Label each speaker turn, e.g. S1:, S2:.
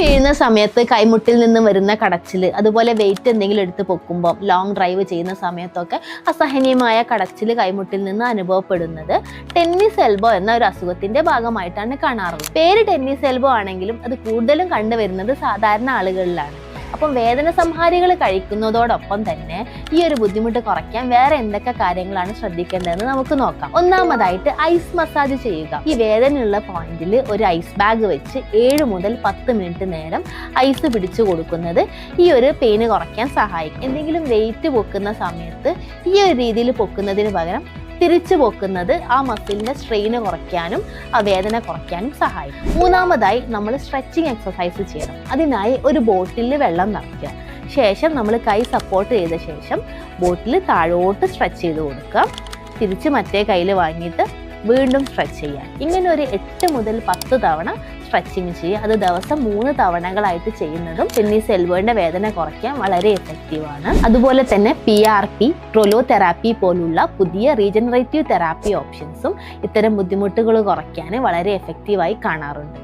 S1: വീഴുന്ന സമയത്ത് കൈമുട്ടിൽ നിന്ന് വരുന്ന കടച്ചിൽ, അതുപോലെ വെയിറ്റ് എന്തെങ്കിലും എടുത്ത് പൊക്കുമ്പോൾ ലോങ് ഡ്രൈവ് ചെയ്യുന്ന സമയത്തൊക്കെ അസഹനീയമായ കടച്ചിൽ കൈമുട്ടിൽ നിന്ന് അനുഭവപ്പെടുന്നത് ടെന്നീസ് എൽബോ എന്ന ഒരു അസുഖത്തിന്റെ ഭാഗമായിട്ടാണ് കാണാറുള്ളത്. പേര് ടെന്നീസ് എൽബോ ആണെങ്കിലും അത് കൂടുതലും കണ്ടുവരുന്നത് സാധാരണ ആളുകളിലാണ്. അപ്പം വേദന സംഹാരികൾ കഴിക്കുന്നതോടൊപ്പം തന്നെ ഈ ഒരു ബുദ്ധിമുട്ട് കുറയ്ക്കാൻ വേറെ എന്തൊക്കെ കാര്യങ്ങളാണ് ശ്രദ്ധിക്കേണ്ടതെന്ന് നമുക്ക് നോക്കാം. ഒന്നാമതായിട്ട് ഐസ് മസാജ് ചെയ്യുക. ഈ വേദനയുള്ള പോയിന്റിൽ ഒരു ഐസ് ബാഗ് വെച്ച് 7 മുതൽ 10 മിനിറ്റ് നേരം ഐസ് പിടിച്ചു കൊടുക്കുന്നത് ഈ ഒരു പെയിന് കുറയ്ക്കാൻ സഹായിക്കും. എന്തെങ്കിലും വെയിറ്റ് പൊക്കുന്ന സമയത്ത് ഈ ഒരു രീതിയിൽ പൊക്കുന്നതിന് പകരം തിരിച്ചു പൊക്കുന്നത് ആ മസിലിന്റെ സ്ട്രെയിന് കുറയ്ക്കാനും ആ വേദന കുറയ്ക്കാനും സഹായിക്കും. മൂന്നാമതായി നമ്മൾ സ്ട്രെച്ചിങ് എക്സസൈസ് ചെയ്യണം. അതിനായി ഒരു ബോട്ടിലിൽ വെള്ളം നിറയ്ക്കുക. ശേഷം നമ്മൾ കൈ സപ്പോർട്ട് ചെയ്ത ശേഷം ബോട്ടിൽ താഴോട്ട് സ്ട്രെച്ച് ചെയ്ത് കൊടുക്കുക. തിരിച്ച് മറ്റേ കയ്യിൽ വാങ്ങിയിട്ട് വീണ്ടും സ്ട്രെച്ച് ചെയ്യുക. ഇങ്ങനെ ഒരു 8 മുതൽ 10 തവണ സ്ട്രെച്ചിങ് ചെയ്യുക. അത് ദിവസം 3 തവണകളായിട്ട് ചെയ്യുന്നതും ടെന്നീസ് എൽബോയുടെ വേദന കുറയ്ക്കാൻ വളരെ എഫക്റ്റീവാണ്. അതുപോലെ തന്നെ PRP, ക്രൊലോതെറാപ്പി പോലുള്ള പുതിയ റീജനറേറ്റീവ് തെറാപ്പി ഓപ്ഷൻസും ഇത്തരം ബുദ്ധിമുട്ടുകൾ കുറയ്ക്കാൻ വളരെ എഫക്റ്റീവായി കാണാറുണ്ട്.